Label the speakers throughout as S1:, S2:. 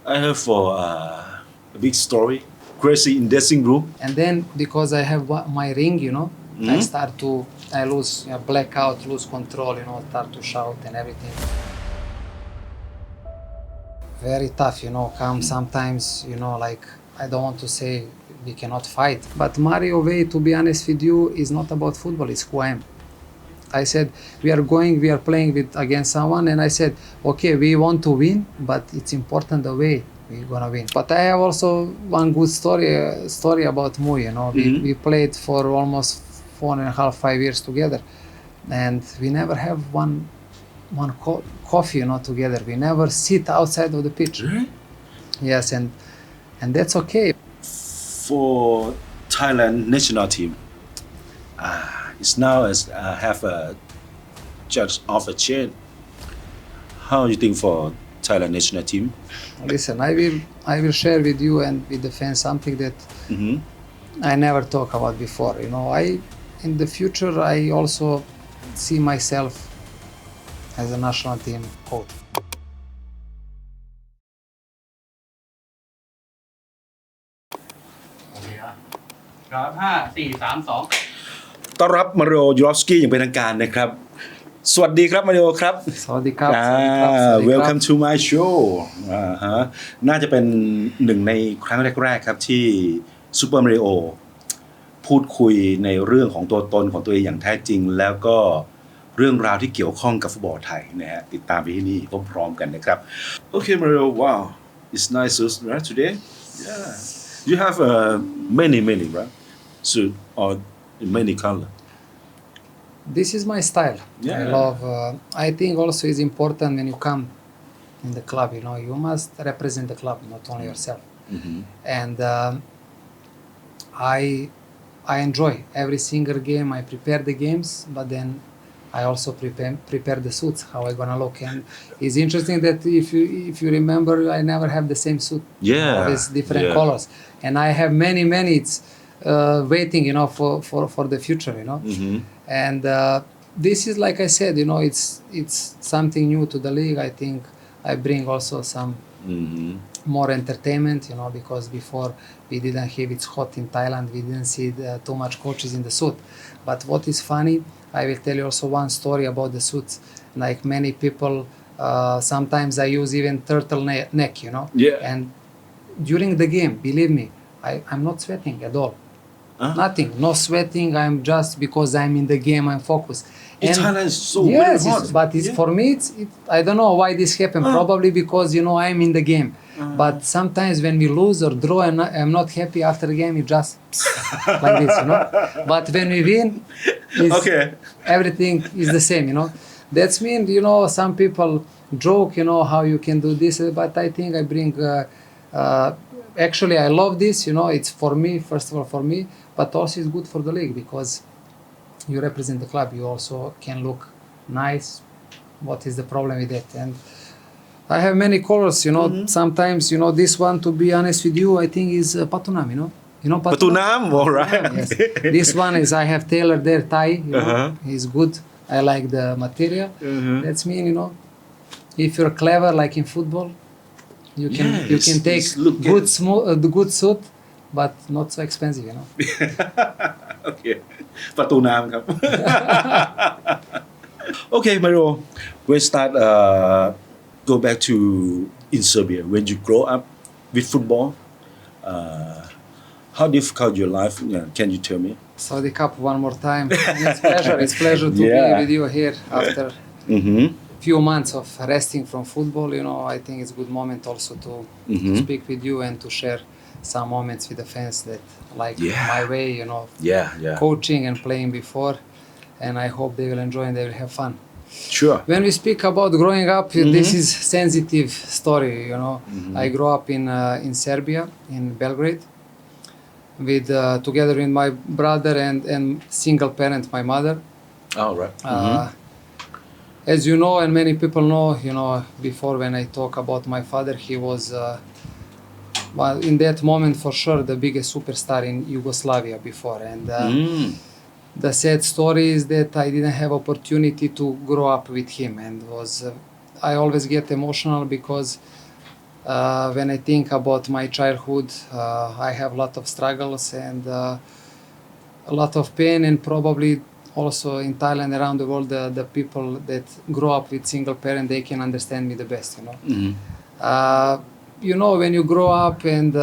S1: I heard for a big story, crazy in dressing room.
S2: And then because I have my ring, I lose blackout, lose control, start to shout and everything. Very tough, come sometimes, like I don't want to say we cannot fight. But Mario way, to be honest with you, is not about football, it's who I am. I said, we are playing against someone, and I said, okay, we want to win, but it's important the way we're gonna win. But I have also one good story about Mu, we played for almost 4.5, 5 years together, and we never have one coffee, together. We never sit outside of the pitch.
S1: Really?
S2: Yes, and that's okay.
S1: For Thailand national team, it's now as have a judge of a chain. How do you think for Thailand national team?
S2: Listen, I will share with you and with the fans something that I never talked about before. In the future, I also see myself as a national team coach.
S3: โอเคครับ5 4 3 2
S1: ต้อนรับมาริโอ ยูรอฟสกี้อย่างเป็นทางการนะครับ สวัสดีครับมาริโอครับ
S2: สวัสดีครับ
S1: Welcome to my show น่าจะเป็นหนึ่งในครั้งแรกๆครับที่ซูเปอร์มาริโอพูดคุยในเรื่องของตัวตนของตัวเองอย่างแท้จริงแล้วก็เรื่องราวที่เกี่ยวข้องกับฟุตบอลไทยนะฮะติดตามไปที่นี่พร้อมๆกันนะครับ Okay Mario, wow, it's nice suit right today. Yeah, you have many right suit or many color.
S2: This is my style.
S1: Yeah.
S2: I love. I think also it's important when you come in the club. You must represent the club, not only yourself. And I enjoy every single game. I prepare the games, but then I also prepare the suits, how I gonna look. And it's interesting that if you remember, I never have the same suit.
S1: Yeah.
S2: Always different colors. And I have many it's waiting, for the future, And this is, like I said, it's something new to the league. I think I bring also some more entertainment, because before we didn't have it's hot in Thailand. We didn't see too much coaches in the suit. But what is funny, I will tell you also one story about the suits. Like many people, sometimes I use even turtleneck,
S1: Yeah.
S2: And during the game, believe me, I'm not sweating at all. Nothing, no sweating. I'm just because I'm in the game, I'm focused.
S1: In Thailand, it's so
S2: yes,
S1: very hot.
S2: But for me, I don't know why this happened. Probably because I'm in the game. But sometimes when we lose or draw, and I'm not happy after the game. It just like this, But when we win, everything is the same, That's mean, some people joke, how you can do this. But I think I bring. Actually, I love this. It's for me, first of all, for me. But also it's good for the league because you represent the club. You also can look nice. What is the problem with that? And I have many colors, Sometimes, this one, to be honest with you, I think is Patunam,
S1: Patunam, all right.
S2: Yes. This one is I have tailored their tie, It's good. I like the material. That's mean, if you're clever like in football, you can take good suit, but not so expensive,
S1: Okay. ประตูน้ำครับ Okay, Mario, we start go back to in Serbia when you grow up with football. How difficult your life? Can you tell me?
S2: Saudi Cup one more time. It's pleasure to be with you here after few months of resting from football. I think it's a good moment also to speak with you and to share some moments with the fans that like my way, coaching and playing before. And I hope they will enjoy and they will have fun.
S1: Sure.
S2: When we speak about growing up, this is sensitive story, I grew up in Serbia, in Belgrade, with together with my brother and single parent, my mother.
S1: Oh, right.
S2: As you know, and many people know, before when I talk about my father, he was, in that moment for sure, the biggest superstar in Yugoslavia before. And the sad story is that I didn't have opportunity to grow up with him, and I always get emotional because When I think about my childhood, I have a lot of struggles and a lot of pain, and probably also in Thailand, around the world, the people that grow up with single parent, they can understand me the best, you know. You know, when you grow up and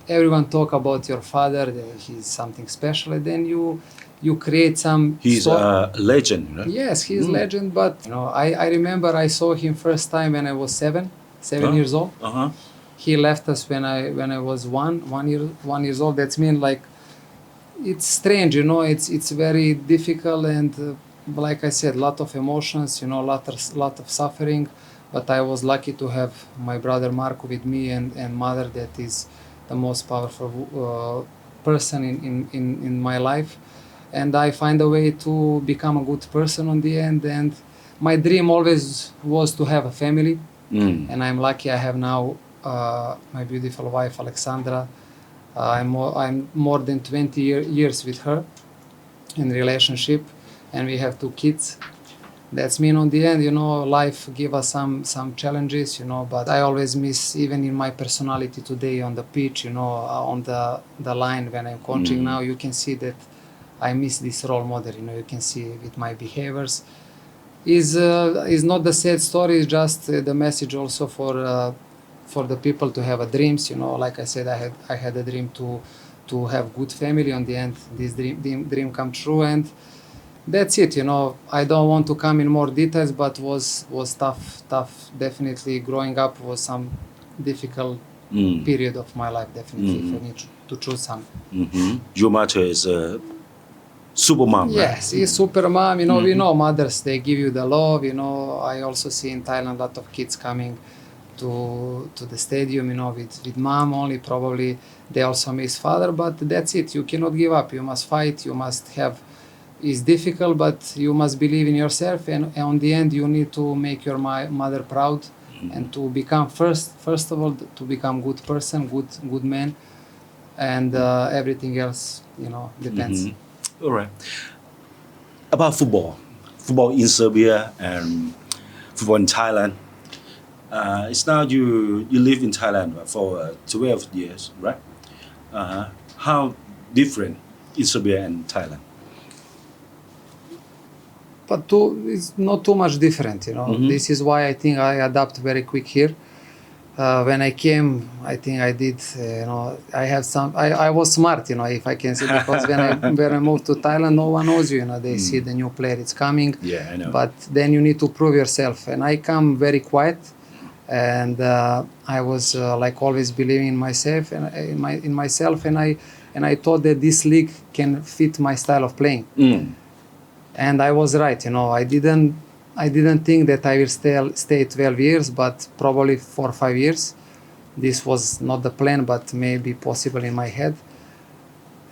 S2: everyone talk about your father, that he's something special, and then you create some...
S1: He's a legend, right?
S2: Yes, he's legend, but you know, I remember I saw him first time when I was seven years old. He left us when I was one years old. That's mean like it's strange, you know. It's very difficult and like I said, lot of emotions, you know, lot of suffering. But I was lucky to have my brother Marco with me and mother that is the most powerful person in my life. And I find a way to become a good person on the end. And my dream always was to have a family. And I'm lucky I have now my beautiful wife Alexandra. I'm more than 20 years with her in relationship, and we have 2 kids. That's mean on the end, you know, life give us some challenges, you know, but I always miss, even in my personality today on the pitch, you know, on the line when I'm coaching now, you can see that I miss this role model, you know, you can see with my behaviors. Is not the sad story, it's just the message also for the people to have a dreams, you know. Like I said, I had a dream to have good family. On the end, this dream come true, and that's it, you know. I don't want to come in more details, but was tough. Definitely, growing up was some difficult period of my life. Definitely, if I need to choose some.
S1: Your mother is a super mom,
S2: yes,
S1: right?
S2: He's super mom. You know, we know mothers, they give you the love. You know, I also see in Thailand a lot of kids coming to the stadium, you know, with mom only. Probably they also miss father, but that's it. You cannot give up. You must fight. You must have. It's difficult, but you must believe in yourself. And on the end, you need to make your mother proud, and to become first of all, to become good person, good man, and everything else, you know, depends.
S1: All right. About football in Serbia and football in Thailand. It's now you live in Thailand for 12 years, right? How different in Serbia and Thailand?
S2: But it's not too much different, you know. This is why I think I adapt very quick here. When I came, I think I did, you know, I was smart, you know, if I can say, because when I moved to Thailand, no one knows you, you know, they see the new player, it's coming.
S1: Yeah, I know.
S2: But then you need to prove yourself. And I come very quiet, and I was like always believing in myself and and I thought that this league can fit my style of playing. And I was right, you know. I didn't think that I will stay 12 years, but probably 4 or 5 years. This was not the plan, but maybe possible in my head.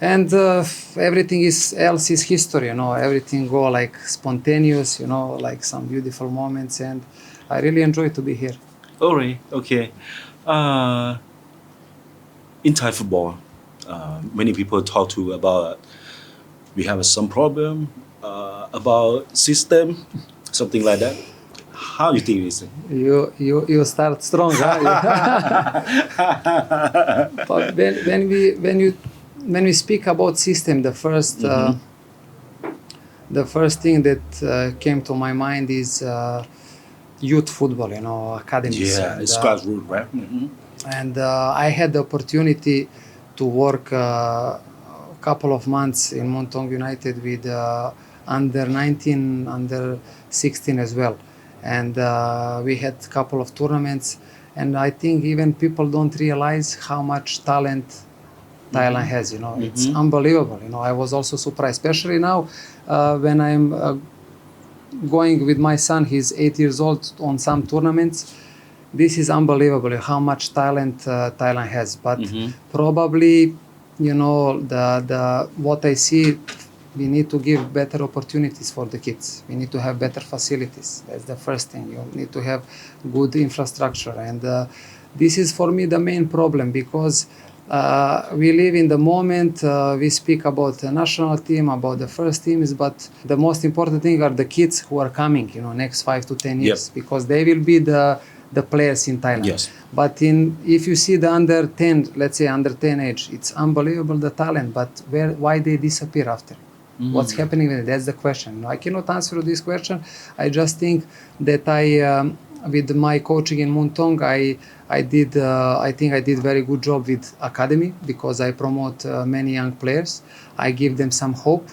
S2: And everything else is history, you know. Everything go like spontaneous, you know, like some beautiful moments, and I really enjoy to be here.
S1: All right, okay. In Thai football, many people talk to about we have some problem about system, something like that. How do you think this?
S2: You start strong, huh? But when we speak about system, the first thing that came to my mind is youth football, you know, academies.
S1: Yeah, it's grassroots, right?
S2: And I had the opportunity to work a couple of months in Muntong United with under 19, under 16 as well. And we had a couple of tournaments. And I think even people don't realize how much talent Thailand has, you know. It's unbelievable, you know. I was also surprised, especially now when I'm going with my son, he's 8 years old, on some tournaments. This is unbelievable how much talent Thailand has. But probably, you know, the what I see, we need to give better opportunities for the kids. We need to have better facilities. That's the first thing. You need to have good infrastructure. And this is for me the main problem, because we live in the moment. We speak about the national team, about the first teams, but the most important thing are the kids who are coming, you know, next 5 to 10 years, because they will be the players in Thailand.
S1: Yes.
S2: But if you see the under 10, let's say under 10 age, it's unbelievable the talent. But why they disappear after? What's happening with it? That's the question. I cannot answer this question. I just think that with my coaching in Muntong, I think I did very good job with academy because I promote many young players. I give them some hope.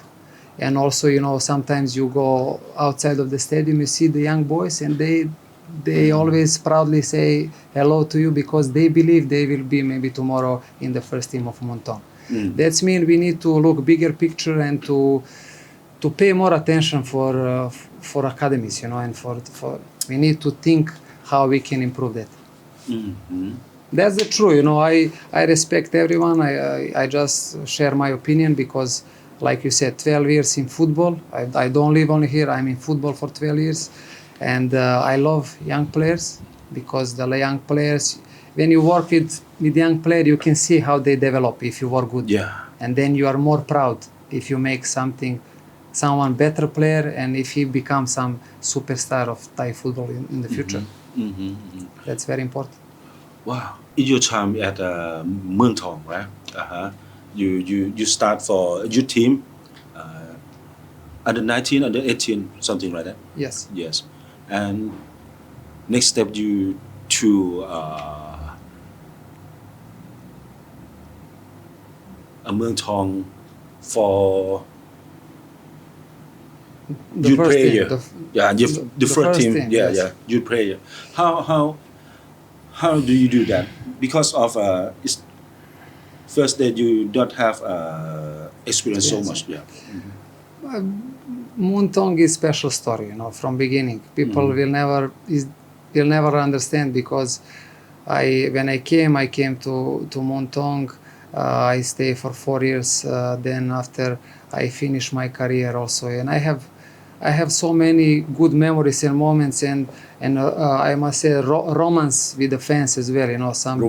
S2: And also, sometimes you go outside of the stadium, you see the young boys, and they always proudly say hello to you because they believe they will be maybe tomorrow in the first team of Muntong. That means we need to look bigger picture and to pay more attention for academies, and for we need to think how we can improve that. That's the truth, I respect everyone. I just share my opinion because, like you said, 12 years in football. I don't live only here. I'm in football for 12 years. And I love young players because the young players, when you work with young players, you can see how they develop if you work good.
S1: Yeah.
S2: And then you are more proud if you make someone better player and if he becomes some superstar of Thai football in the future. That's very important.
S1: Wow. In your time at Muang Thong, right? You start for youth team, under 19, under 18, something like that.
S2: Yes.
S1: Yes. And next step you to Muang Thong for
S2: The
S1: youth
S2: first
S1: player.
S2: team,
S1: The first
S2: first
S1: team.
S2: team,
S1: Yeah,
S2: yes.
S1: yeah. Youth player. How do you do that? Because of it's first that you don't have experience so
S2: Yes.
S1: much. Yeah.
S2: Muntong is special story, from beginning. People will never understand because when I came to Muntong. I stayed for 4 years. Then after I finished my career also, and I have so many good memories and moments, and I must say romance with the fans as well. Some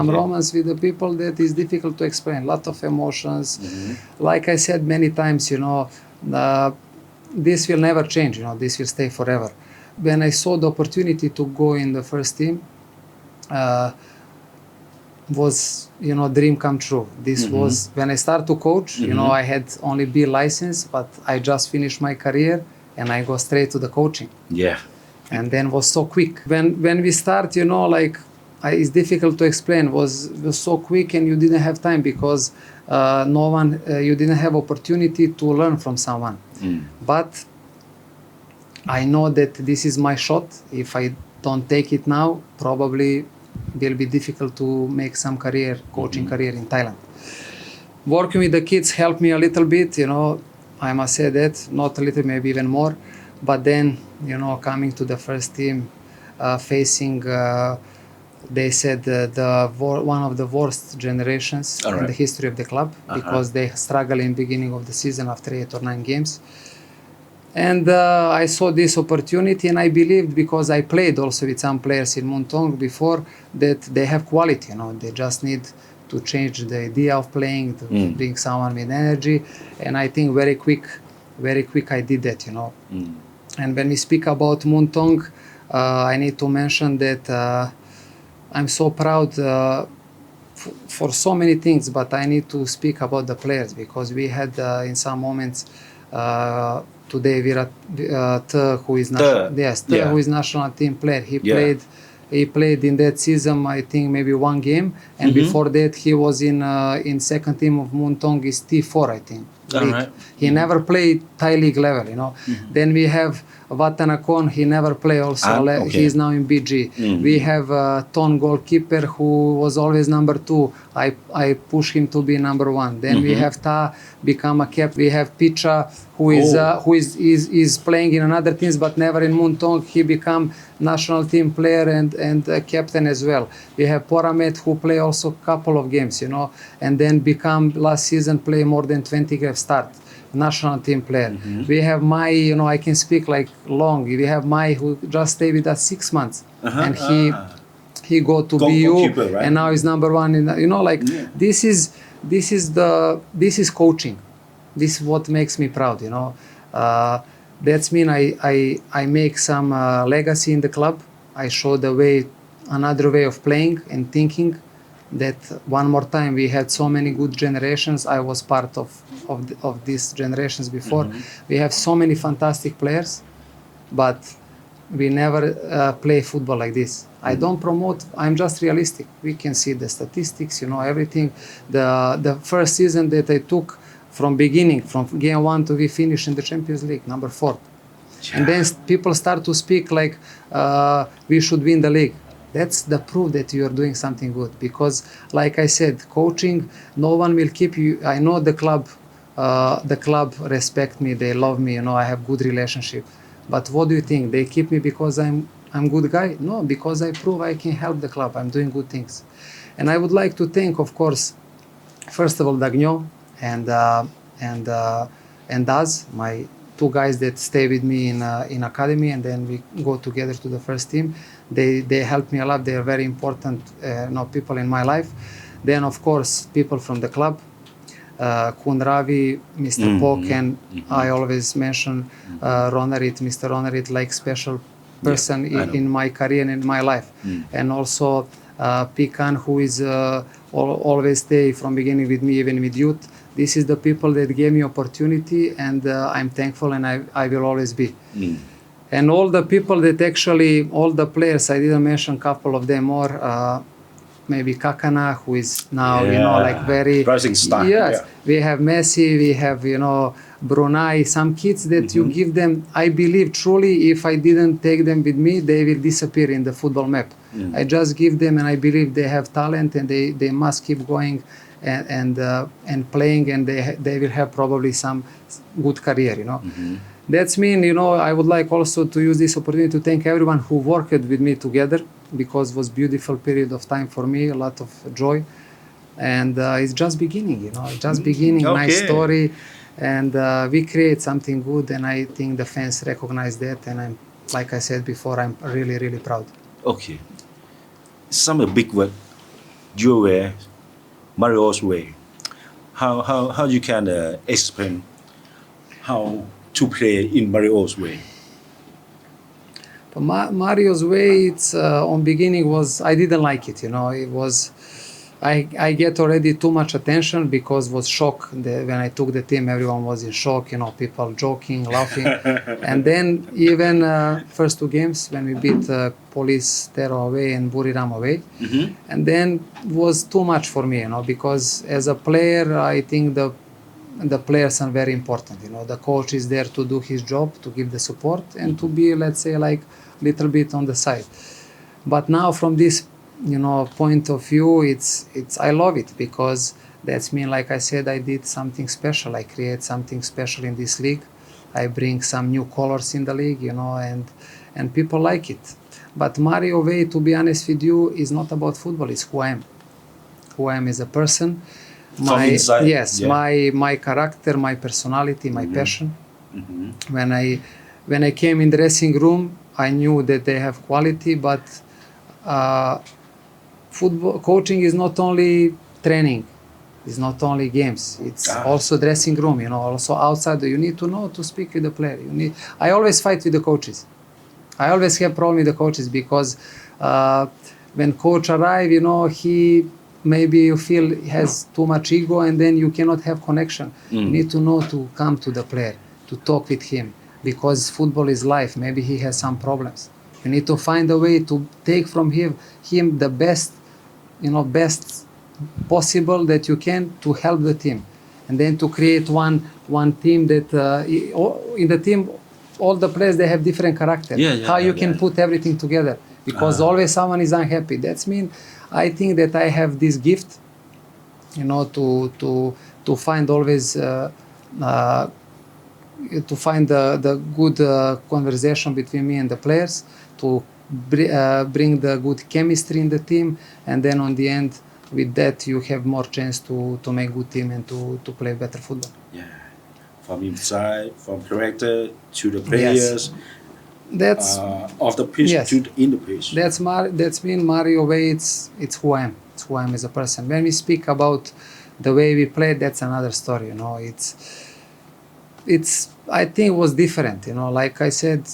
S2: romance with the people that is difficult to explain. Lot of emotions. Like I said many times, this will never change. This will stay forever. When I saw the opportunity to go in the first team. Was dream come true. This was when I started to coach. I had only B license, but I just finished my career and I go straight to the coaching.
S1: Yeah.
S2: And then was so quick. When we start, it's difficult to explain. Was so quick and you didn't have time because you didn't have opportunity to learn from someone. But I know that this is my shot. If I don't take it now, probably will be difficult to make some coaching career in Thailand. Working with the kids helped me a little bit, I must say that, not a little, maybe even more. But then, coming to the first team, facing, they said one of the worst generations in the history of the club because they struggled in the beginning of the season after 8 or 9 games. And I saw this opportunity and I believed because I played also with some players in Muntong before that they have quality, they just need to change the idea of playing, to bring someone with energy. And I think very quick I did that, And when we speak about Muntong, I need to mention that I'm so proud for so many things, but I need to speak about the players because we had in some moments today Virat who is who is national team player. He played in that season I think maybe one game, and before that he was in second team of Muntong is T4 I think. He never played Thai league level, Then we have Vatanakon, he never played also. He is now in BG. We have Ton goalkeeper who was always number 2. I push him to be number 1. Then we have Ta become a captain. We have Picha who is playing in another teams but never in Muntong. He become national team player and captain as well. We have Poramet who play also couple of games, and then become last season play more than 20 games start. National team player. We have Mai, I can speak like long. We have Mai who just stayed with us 6 months, and he go to BU, right? And now he's number 1 in. This is coaching. This is what makes me proud. That's mean I make some legacy in the club. I showed the way, another way of playing and thinking. That one more time we had so many good generations. I was part of these generations before. We have so many fantastic players, but we never play football like this. I don't promote. I'm just realistic. We can see the statistics, everything. The first season that I took from beginning, from game 1 to we finish in the Champions League, number 4. And then people start to speak like we should win the league. That's the proof that you are doing something good. Because, like I said, coaching, no one will keep you. I know the club respect me. They love me. I have good relationship. But what do you think? They keep me because I'm good guy? No, because I prove I can help the club. I'm doing good things. And I would like to thank, of course, first of all, Dagno and Daz, my 2 guys that stay with me in academy, and then we go together to the first team. They help me a lot. They are very important people in my life. Then, of course, people from the club, Kun Ravi, Mr. Pok, and I always mention Ronarit, Mr. Ronarit, like special person in my career and in my life. And also Pikan, who is always stay from beginning with me, even with youth. This is the people that gave me opportunity, and I'm thankful, and I will always be. And all the people that actually, all the players, I didn't mention a couple of them more, maybe Kakana, who is now, like very...
S1: Rising star.
S2: Yes, we have Messi, we have, Brunei, some kids that you give them, I believe truly, if I didn't take them with me, they will disappear in the football map. I just give them, and I believe they have talent, and they must keep going and playing, and they will have probably some good career, That's mean, I would like also to use this opportunity to thank everyone who worked with me together, because it was beautiful period of time for me, a lot of joy. And it's just beginning, it's just beginning, nice story. And we create something good, and I think the fans recognize that. And I'm, like I said before, I'm really, really proud.
S1: Okay. Some big word, your way, Mario's way. How you can explain how to play in Mario's way?
S2: But Mario's way, it's on beginning was, I didn't like it, it was, I get already too much attention because was shock. When I took the team, everyone was in shock, people joking, laughing. And then even first 2 games when we beat Police Terror away and Buriram away. And then was too much for me, because as a player, I think the players are very important. The coach is there to do his job, to give the support, and to be, let's say, like little bit on the side. But now from this, point of view, it's I love it, because that's mean, like I said, I did something special. I create something special in this league. I bring some new colors in the league, and people like it. But Mario way, to be honest with you, is not about football. It's who I am. Who I am as a person.
S1: From inside,
S2: my character, my personality, my passion. When I came in the dressing room, I knew that they have quality, but football coaching is not only training, it's not only games, it's also dressing room, also outside. You need to know to speak with the player. I always fight with the coaches. I always have problem with the coaches, because when coach arrive, he maybe you feel he has too much ego, and then you cannot have connection. You need to know to come to the player, to talk with him, because football is life. Maybe he has some problems. You need to find a way to take from him the best, best possible that you can to help the team, and then to create one team that in the team all the players, they have different character. How you can put everything together, because always someone is unhappy. That's mean I think that I have this gift, to find always to find the good conversation between me and the players, to bring the good chemistry in the team, and then on the end, with that you have more chance to make good team and to play better football.
S1: Yeah, from inside, from character to the players.
S2: That's
S1: of the pitch to in the pitch.
S2: That's mean Mario way. It's who I am. It's who I am as a person. When we speak about the way we play, that's another story. It's I think it was different. Like I said,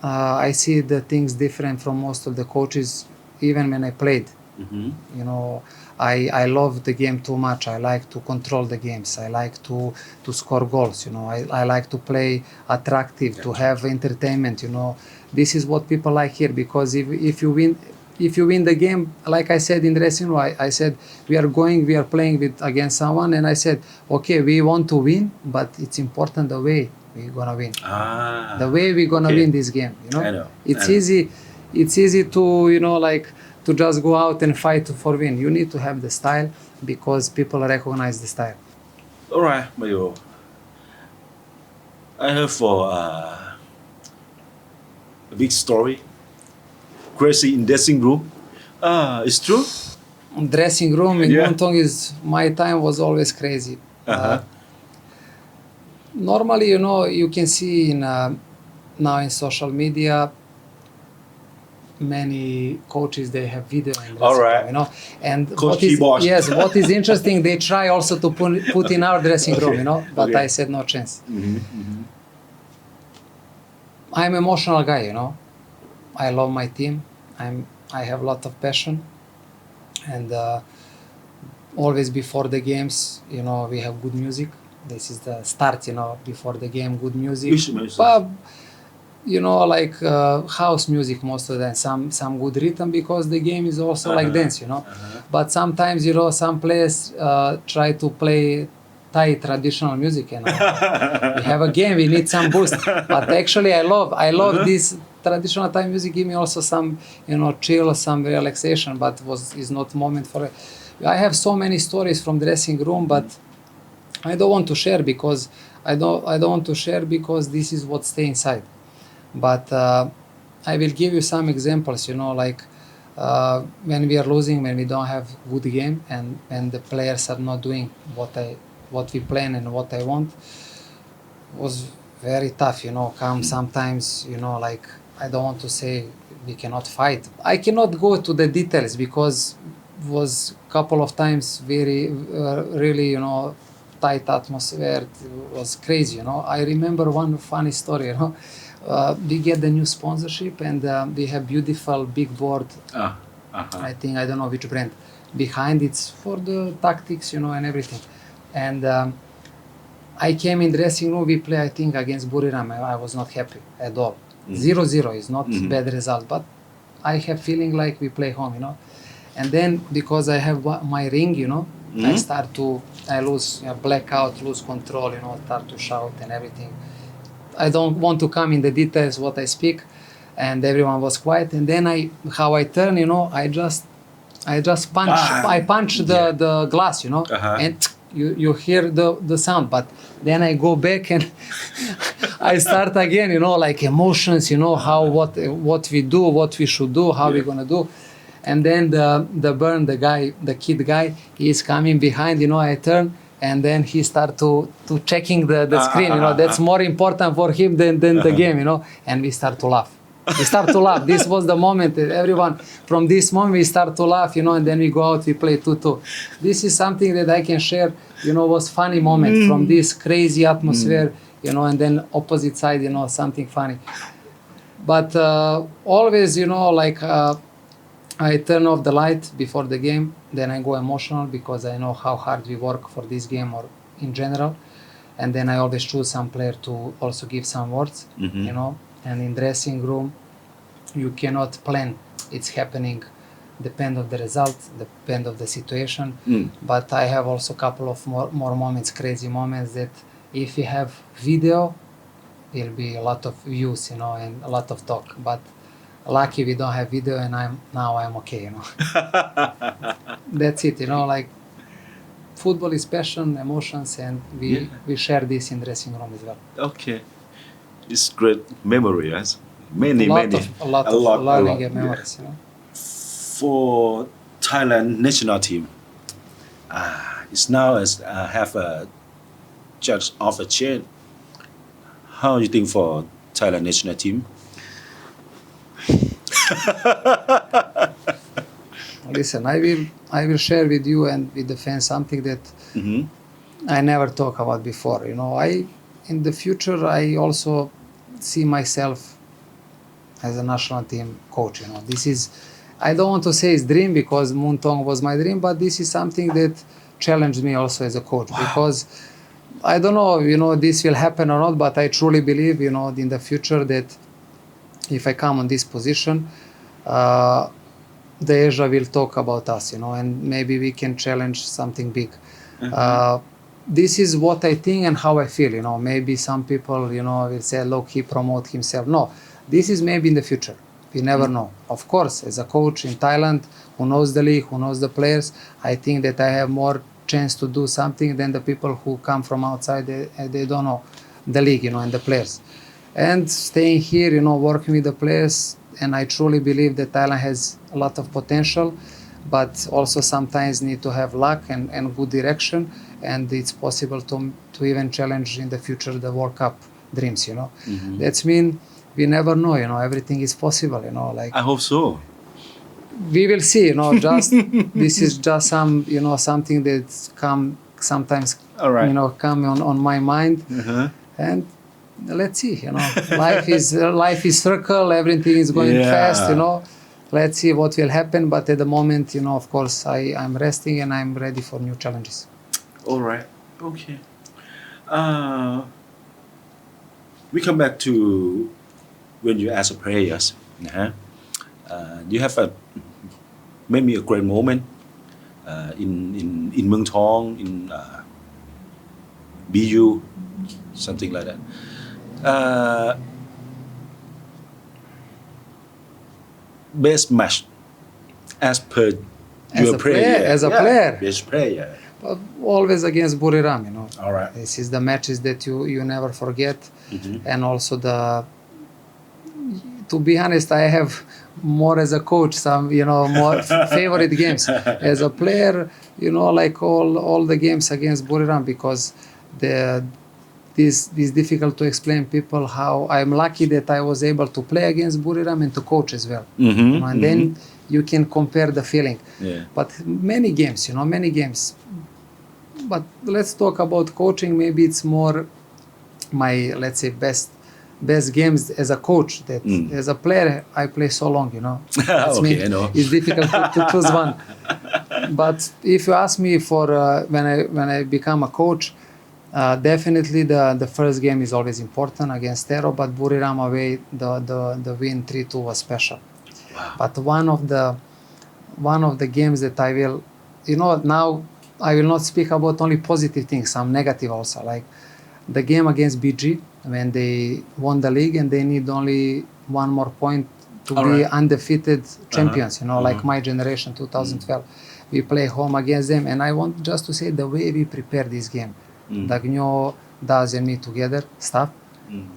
S2: I see the things different from most of the coaches, even when I played.
S1: Mm-hmm.
S2: You know, I love the game too much. I like to control the games. I like to score goals. You know, I like to play attractive, to have entertainment. You know, this is what people like here, because if you win the game, like I said in the dressing room, I said we are playing against someone, and I said, okay, we want to win, but it's important the way we're gonna win. The way we're gonna win this game. You know,
S1: I know.
S2: It's easy to, you know, like, to just go out and fight for win. You need to have the style, because people recognize the style.
S1: All right, Mario. I heard for a big story. Crazy in dressing room. It's true?
S2: Dressing room in
S1: Yeah.
S2: Hong Kong my time was always crazy.
S1: Uh-huh.
S2: Normally, you know, you can see now in social media, many coaches, they have video in dressing
S1: All right.
S2: room, you know, and
S1: Coach keyboard.
S2: what is interesting, they try also to put in our dressing room, you know, but
S1: Okay.
S2: I said no chance.
S1: Mm-hmm. Mm-hmm.
S2: I'm an emotional guy, you know. I love my team. I have a lot of passion, and always before the games, you know, we have good music. This is the start, you know, before the game, good music.
S1: Which music?
S2: But, you know, like house music most of the time, some good rhythm, because the game is also like dance, you know. But sometimes, you know, some players try to play Thai traditional music, you know. We have a game, we need some boost. But actually, I love this traditional Thai music. Give me also some, you know, chill, some relaxation. But is not moment for it. I have so many stories from dressing room, but I don't want to share because this is what stay inside. But I will give you some examples, you know, like when we are losing, when we don't have good game, and when the players are not doing what we plan and what I want, was very tough, you know. Sometimes, you know, like, I don't want to say we cannot fight. I cannot go to the details because was couple of times very really, you know, tight atmosphere. It was crazy, you know. I remember one funny story, you know. We get the new sponsorship, and we have beautiful big board. I think, I don't know which brand. Behind it's for the tactics, you know, and everything. And I came in dressing room, we play, I think, against Buriram. I was not happy at all. 0-0 is not bad result, but I have feeling like we play home, you know. And then, because I have my ring, you know, I lose, blackout, lose control, you know, start to shout and everything. I don't want to come in the details what I speak, and everyone was quiet. And then how I turn, you know, I just punch the glass, you know, and you hear the sound. But then I go back and I start again, you know, like emotions, you know, what we do, what we should do, how we're gonna do. And then the kid guy, he is coming behind, you know, I turn, and then he start to checking the screen, you know, that's more important for him than the game, you know, and we start to laugh. This was the moment that everyone, from this moment, we start to laugh, you know, and then we go out, we play 2-2. This is something that I can share, you know, was funny moment from this crazy atmosphere, you know, and then opposite side, you know, something funny. But always, you know, like, I turn off the light before the game, then I go emotional because I know how hard we work for this game or in general. And then I always choose some player to also give some words, you know. And in dressing room, you cannot plan. It's happening, depend of the result, depend of the situation. But I have also a couple of more moments, crazy moments, that if you have video, there'll be a lot of views, you know, and a lot of talk. But lucky we don't have video, and I'm okay, you know. That's it, you know, like, football is passion, emotions, and we share this in dressing room as well.
S1: Okay. It's great memory, yes. Many.
S2: A lot of learning and memories, you know.
S1: For Thailand national team, it's now have a judge of a chain. How do you think for Thailand national team?
S2: Listen, I will share with you and with the fans something that I never talk about before. You know, in the future, I also see myself as a national team coach. This is, I don't want to say it's dream because Muntong was my dream, but this is something that challenged me also as a coach because I don't know, this will happen or not, but I truly believe, in the future that if I come on this position, the Asia will talk about us, and maybe we can challenge something big. This is what I think and how I feel, maybe some people, will say, look, he promote himself. No, this is maybe in the future. We never know. Of course, as a coach in Thailand, who knows the league, who knows the players, I think that I have more chance to do something than the people who come from outside. They don't know the league, and the players. And staying here, working with the players, and I truly believe that Thailand has a lot of potential, but also sometimes need to have luck and good direction, and it's possible to even challenge in the future the World Cup dreams, That's mean we never know, everything is possible, like
S1: I hope so.
S2: we will see, just this is just some, something that's come sometimes,
S1: All right.
S2: come on my mind, and let's see, life is circle, everything is going fast, let's see what will happen, but at the moment, of course, I'm resting and I'm ready for new challenges.
S1: All right. Okay. We come back to when you as a players, you have maybe a great moment in Muang Thong, in BU, something like that. Best match as per your player.
S2: As a player.
S1: Best player.
S2: Always against Buriram,
S1: All right.
S2: This is the matches that you never forget, and also to be honest, I have more as a coach some more favorite games. As a player, like all the games against Buriram because this difficult to explain people how I'm lucky that I was able to play against Buriram and to coach as well. And then you can compare the feeling.
S1: Yeah.
S2: But many games, many games. But let's talk about coaching. Maybe it's more my, let's say, best games as a coach. That as a player, I play so long, That's
S1: Okay,
S2: mean
S1: I know.
S2: it's difficult to choose one. But if you ask me for when I become a coach, definitely the first game is always important against Tero, but Buriram away, the win 3-2 was special.
S1: Wow.
S2: But one of the games that I will, now I will not speak about only positive things, some negative also, like the game against BG when they won the league and they need only one more point to
S1: All
S2: be
S1: right.
S2: undefeated champions, like my generation, 2012. We play home against them, and I want just to say the way we prepare this game. Dagnyo, Daz and me together, staff,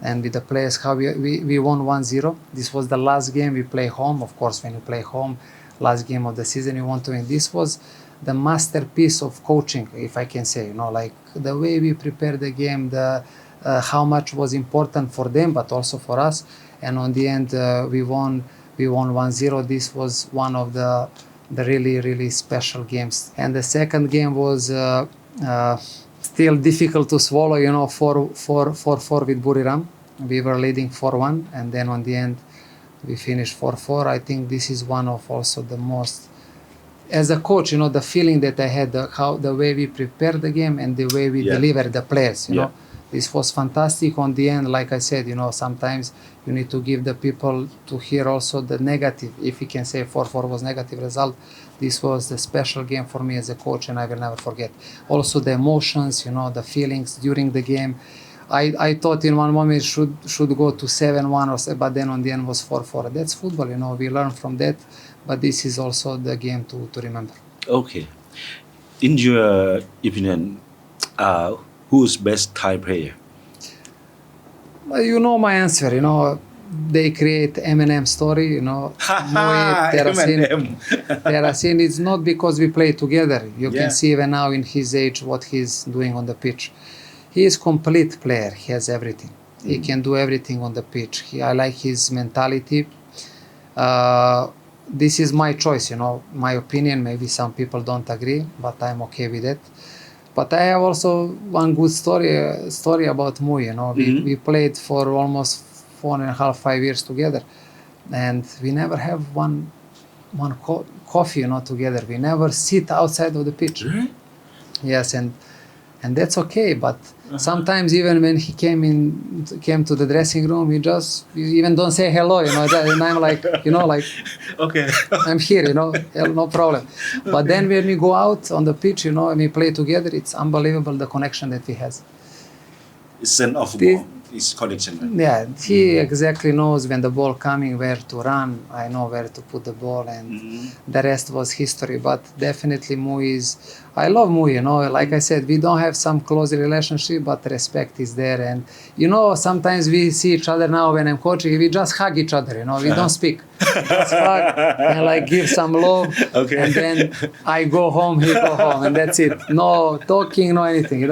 S2: and with the players, how we won 1-0. This was the last game we play home. Of course, when you play home, last game of the season, you want to win. This was the masterpiece of coaching, if I can say, like the way we prepare the game, how much was important for them, but also for us. And on the end, we won 1-0. This was one of the really, really special games. And the second game was still difficult to swallow, 4-4 with Buriram. We were leading 4-1, and then on the end, we finished 4-4. I think this is one of also the most, as a coach, the feeling that I had, the way we prepared the game and the way we delivered the players, This was fantastic. On the end, like I said, sometimes you need to give the people to hear also the negative. If you can say 4-4 was negative result, this was the special game for me as a coach, and I will never forget. Also the emotions, the feelings during the game. I thought in one moment it should go to 7-1 or so, but then on the end was 4-4. That's football, we learn from that, but this is also the game to remember.
S1: Okay. In your opinion, who's best Thai player?
S2: Well, you know my answer, they create Eminem story, Terasin. It's not because we play together. You can see even now in his age what he's doing on the pitch. He is complete player. He has everything. He can do everything on the pitch. I like his mentality. This is my choice, my opinion. Maybe some people don't agree, but I'm okay with it. But I have also one good story about Mui. We played for almost 4.5-5 years together, and we never have one coffee, together. We never sit outside of the pitch.
S1: Really?
S2: Yes, and that's okay. But sometimes even when he came to the dressing room, you even don't say hello, and I'm like,
S1: Okay.
S2: I'm here, no problem. But then when we go out on the pitch, and we play together, it's unbelievable the connection that we has.
S1: It's an off ball. It's connection. Right?
S2: Yeah, he exactly knows when the ball coming, where to run. I know where to put the ball, and the rest was history. But definitely I love Mui, like I said, we don't have some close relationship, but respect is there. And, sometimes we see each other now when I'm coaching, we just hug each other, we don't speak. Just hug and give some love.
S1: Okay.
S2: And then I go home, he go home, and that's it. No talking, no anything,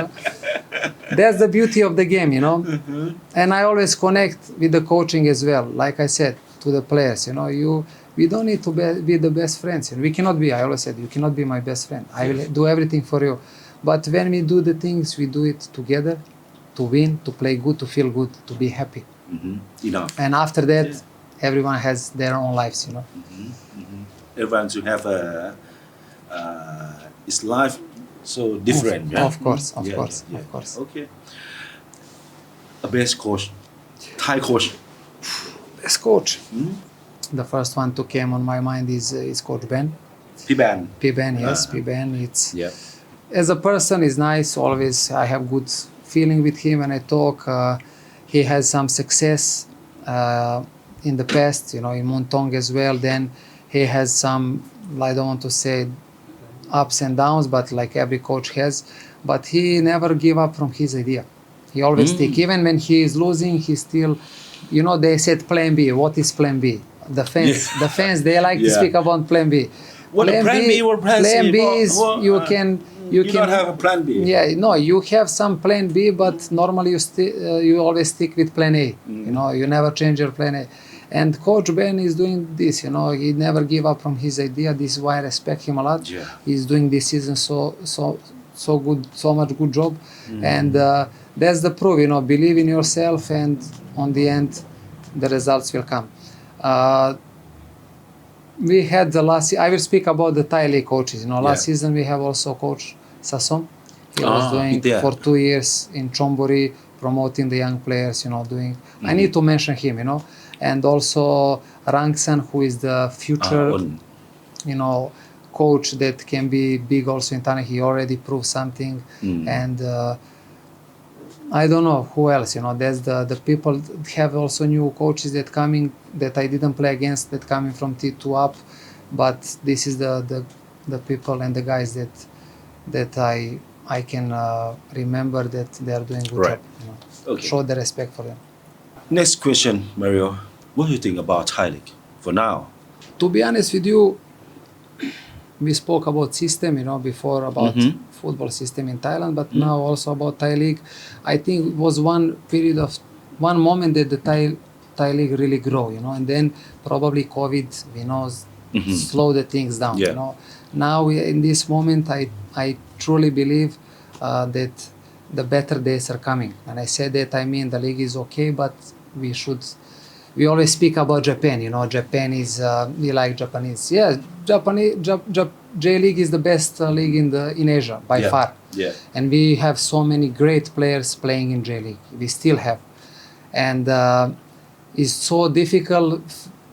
S2: That's the beauty of the game, And I always connect with the coaching as well, like I said, to the players, we don't need to be the best friends. We cannot be, I always said, you cannot be my best friend. I will do everything for you. But when we do the things, we do it together, to win, to play good, to feel good, to be happy.
S1: Enough.
S2: And after that, everyone has their own lives,
S1: Everyone to have his life so different.
S2: Of course.
S1: Okay. A best coach, Thai coach.
S2: Best coach. The first one to came on my mind is Coach Ben.
S1: P-Ban.
S2: P-Ben, yes, P-Ben. It's
S1: Yeah.
S2: as a person, is nice. Always, I have good feeling with him when I talk. He has some success in the past, in Muntong as well. Then he has some, I don't want to say ups and downs, but like every coach has. But he never give up from his idea. He always stick. Even when he is losing, he still, they said plan B. What is plan B? The fans, they like to speak about plan B.
S1: What plan B or plan C?
S2: Plan B is you
S1: don't have a plan B.
S2: Yeah, no, you have some plan B, but normally you always stick with plan A. You never change your plan A. And Coach Ben is doing this, he never give up from his idea. This is why I respect him a lot.
S1: Yeah.
S2: He's doing this season so good, so much good job. And that's the proof, believe in yourself, and on the end, the results will come. We had I will speak about the Thai League coaches. Last season we have also Coach Sasom. He was doing for 2 years in Chonburi, promoting the young players, doing. I need to mention him, and also Rangsan, who is the future, coach that can be big also in Thailand. He already proved something, and I don't know who else. There's the people have also new coaches that I didn't play against, that coming from T2 up, but this is the people and the guys that I can remember that they are doing good job.
S1: Okay.
S2: Show the respect for them.
S1: Next question, Mario. What do you think about Thai League for now?
S2: To be honest with you, we spoke about system, before about football system in Thailand, but now also about Thai League. I think it was one moment that the Thai League really grow, and then probably COVID, slow the things down, Now in this moment, I truly believe that the better days are coming. And I say that, I mean, the league is okay, but we always speak about Japan, Japan is, we like Japanese. Yeah, J-League is the best league in Asia, by far.
S1: Yeah.
S2: And we have so many great players playing in J-League. We still have. And it's so difficult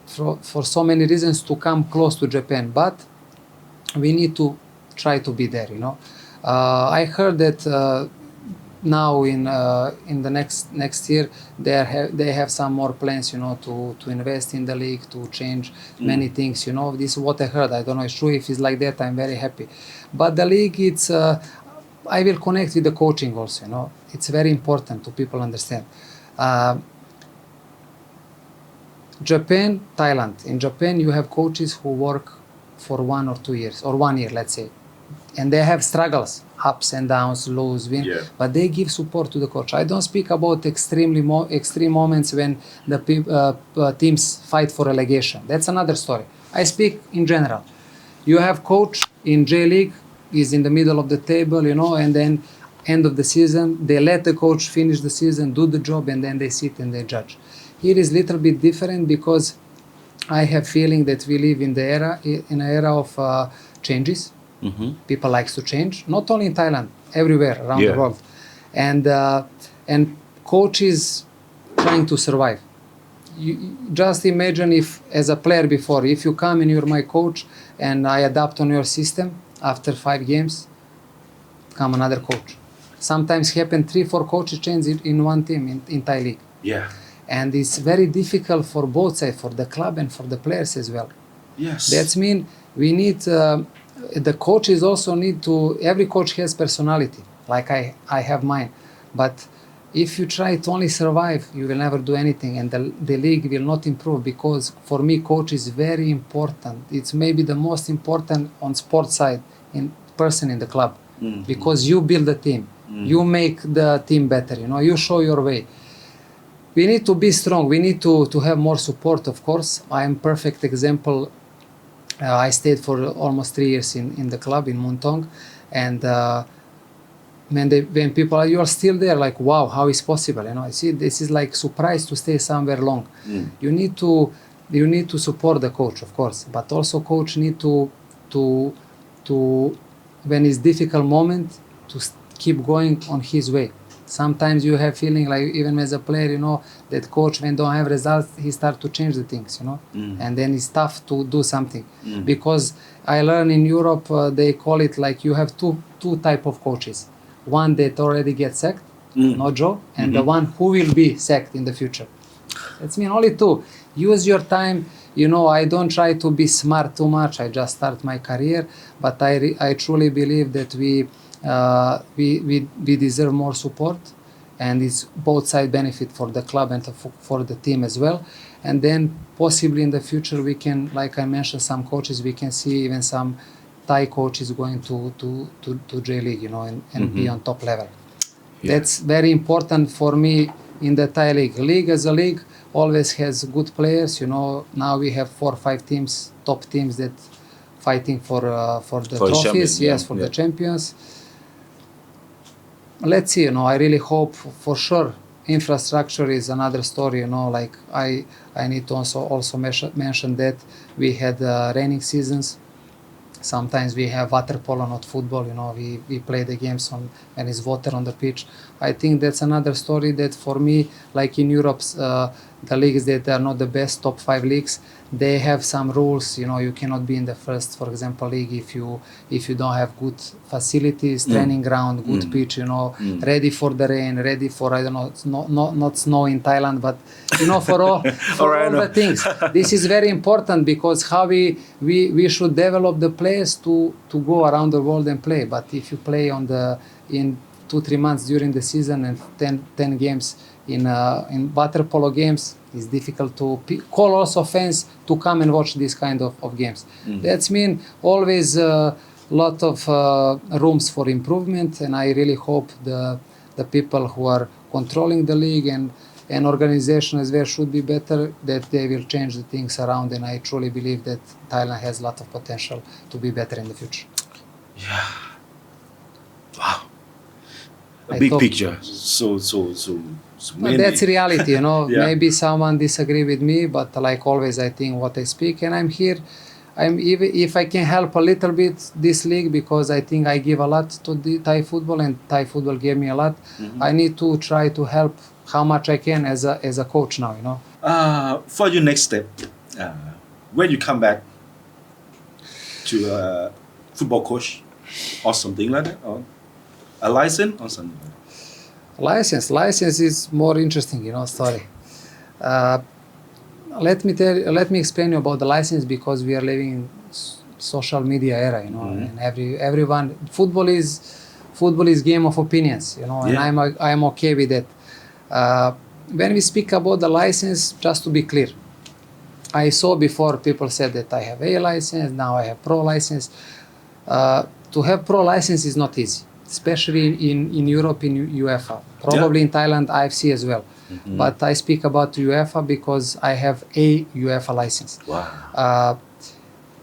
S2: for so many reasons to come close to Japan. But we need to try to be there, I heard that now in the next year they have some more plans, to invest in the league, to change many things, This is what I heard. I don't know if it's true. If it's like that, I'm very happy. But the league, it's I will connect with the coaching also, It's very important to people understand. Japan, Thailand. In Japan, you have coaches who work for 1 or 2 years, or 1 year, let's say. And they have struggles, ups and downs, lose, win, but they give support to the coach. I don't speak about extreme moments when the teams fight for relegation. That's another story. I speak in general. You have coach in J-League, is in the middle of the table, and then end of the season, they let the coach finish the season, do the job, and then they sit and they judge. Here is little bit different because I have feeling that we live in an era of changes. People likes to change, not only in Thailand, everywhere around the world, and coaches trying to survive. You just imagine if, as a player before, if you come and you're my coach and I adapt on your system, after 5 games, come another coach. Sometimes happen 3-4 coaches change in one team in Thai league.
S1: Yeah.
S2: And it's very difficult for both sides, for the club and for the players as well.
S1: Yes.
S2: That's mean we need, the coaches also need to, every coach has personality, like I have mine. But if you try to only survive, you will never do anything, and the league will not improve, because for me, coach is very important. It's maybe the most important on sports side person in the club, because you build the team, you make the team better, you show your way. We need to be strong. We need to have more support, of course. I am perfect example. I stayed for almost 3 years in the club in Muntong, and when people are, you are still there, like, wow, how is possible? I see this is like surprise to stay somewhere long. You need to support the coach, of course, but also coach need to when it's difficult moment to keep going on his way. Sometimes you have feeling like, even as a player, that coach, when don't have results, he start to change the things, and then it's tough to do something. Because I learn in Europe, they call it like you have two type of coaches. One that already gets sacked, no job, and the one who will be sacked in the future. That's mean only 2. Use your time. I don't try to be smart too much. I just start my career, but I truly believe that we deserve more support, and it's both side benefit for the club and for the team as well. And then possibly in the future we can, like I mentioned, some coaches, we can see even some Thai coaches going to J League, and be on top level. That's very important for me in the Thai league. League as a league always has good players. Now we have 4 or 5 teams, top teams that fighting for the trophies. Yes, for the champions. Let's see. I really hope for sure. Infrastructure is another story. Like I need to also mention that we had raining seasons. Sometimes we have water polo, not football. We play the games when it's water on the pitch. I think that's another story that for me, like in Europe, the leagues that are not the best top 5 leagues, they have some rules. You cannot be in the first, for example, league if you don't have good facilities, training ground, good pitch. Ready for the rain, ready for, I don't know, not snow in Thailand, but for all all the things. This is very important, because how we should develop the players to go around the world and play. But if you play in 2-3 months during the season and 10 games in water polo games, it's difficult to call also fans to come and watch this kind of games. That's mean always lot of rooms for improvement, and I really hope the people who are controlling the league and organization as well should be better, that they will change the things around, and I truly believe that Thailand has a lot of potential to be better in the future.
S1: Yeah. Wow. Big picture. So many.
S2: That's reality,
S1: Yeah.
S2: Maybe someone disagree with me, but like always, I think what I speak, and I'm here. If I can help a little bit this league, because I think I give a lot to the Thai football, and Thai football gave me a lot. I need to try to help how much I can as a coach now,
S1: For your next step, when you come back to a football coach or something like that, or a license or something like that.
S2: License is more interesting, story. Let me explain you about the license, because we are living in social media era, and everyone, football is game of opinions, and I'm okay with that. When we speak about the license, just to be clear, I saw before people said that I have A license, now I have pro license. To have pro license is not easy, especially in Europe, in UEFA, probably in Thailand, IFC as well. But I speak about UEFA because I have a UEFA license.
S1: Wow.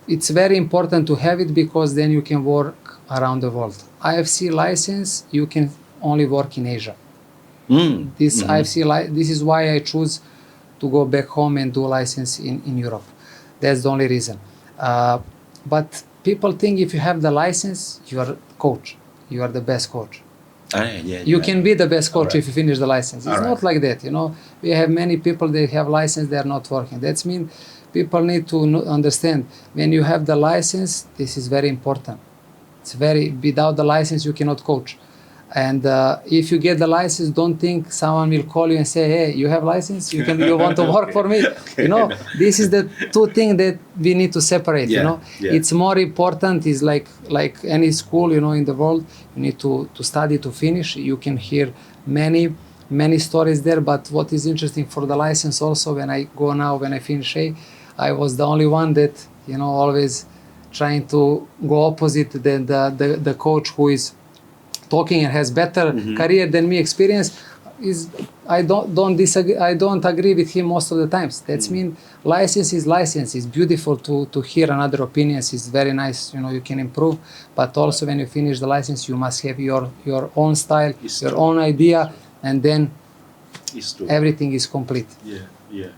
S2: It's very important to have it, because then you can work around the world. IFC license, you can only work in Asia. This IFC, this is why I choose to go back home and do license in Europe. That's the only reason. But people think if you have the license, you are coach. You are the best coach. You can be the best coach if you finish the license. It's not like that, you know. We have many people, they have license, they are not working. That means people need to understand when you have the license, this is very important. Without the license, you cannot coach. And if you get the license, don't think someone will call you and say, hey, you have license? You want to work for me? You know, this is the two things that we need to separate, you know. It's more important, is like any school, you know, in the world, you need to study to finish. You can hear many stories there, but what is interesting for the license also, when I finish I was the only one that, you know, always trying to go opposite than the coach who is talking and has better career than me experience. I don't disagree. I don't agree with him most of the times. That's mean license is license. It's beautiful to hear another opinions. It's very nice. You know, you can improve. But also when you finish the license, you must have your own style, your own idea, and then everything is complete.
S1: Yeah.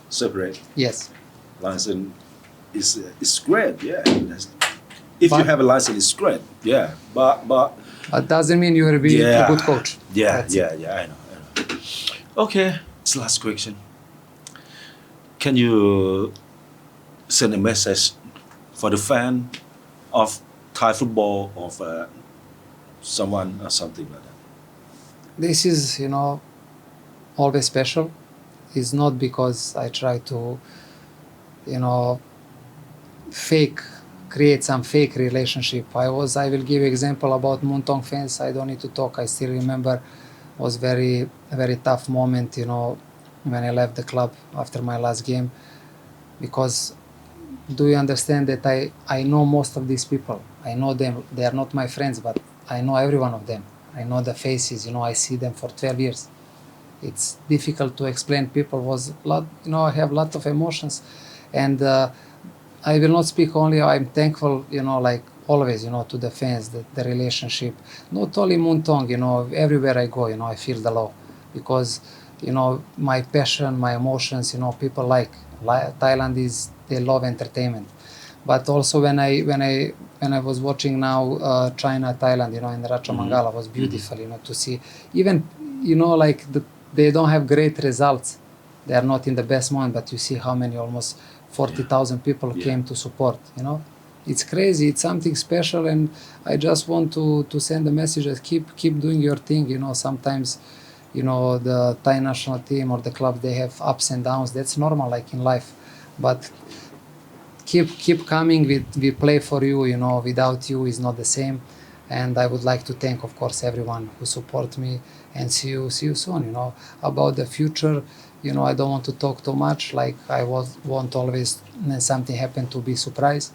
S1: Separate.
S2: Yes.
S1: License is great. Yeah. If you have a license, it's great. Yeah. But
S2: doesn't mean you will be a good coach.
S1: I know. Okay. It's the last question. Can you send a message for the fan of Thai football, of someone or something like that?
S2: This is, you know, always special. It's not because I try to, you know, create some fake relationship. I will give example about Muntong fans. I don't need to talk. I still remember was very tough moment, you know, when I left the club after my last game. Because do you understand that I know most of these people. I know them. They are not my friends, but I know every one of them. I know the faces, you know, I see them for 12 years. It's difficult to explain. People was lot, you know, I have lot of emotions, and I will not speak only. I'm thankful, you know, like always, you know, to the fans, the relationship. Not only Muntong, you know, everywhere I go, you know, I feel the love, because, you know, my passion, my emotions, you know, people like Thailand they love entertainment. But also when I was watching now China Thailand, you know, in Ratchamangala was beautiful, you know, to see even, you know, like they don't have great results. They are not in the best moment, but you see how many, almost 40,000 people came to support, you know. It's crazy. It's something special, and I just want to send a message that keep doing your thing, you know. Sometimes, you know, the Thai national team or the club, they have ups and downs. That's normal, like in life. But keep coming. We play for you, you know. Without you is not the same. And I would like to thank, of course, everyone who support me, and see you soon, you know. About the future, you know, I don't want to talk too much. Like I want always, when something happen, to be surprised.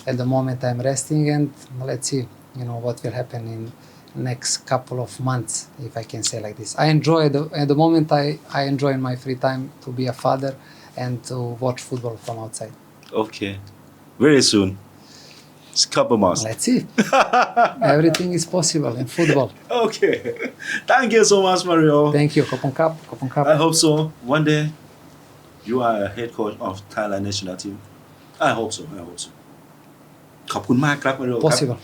S2: At the moment I'm resting, and let's see, you know, what will happen in next couple of months, if I can say like this. I enjoy at the moment I enjoy in my free time to be a father and to watch football from outside.
S1: Okay. Very soon. It's a couple months.
S2: Let's see. Everything is possible in football.
S1: Okay. Thank you so much, Mario.
S2: Thank you. Kopon Cup.
S1: I hope so. One day, you are a head coach of Thailand national team. I hope so. ขอบคุณมากครับ Mario ครับ
S2: Possible.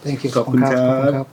S2: Thank you.
S1: ขอบคุณครับ
S2: Kopon Cup.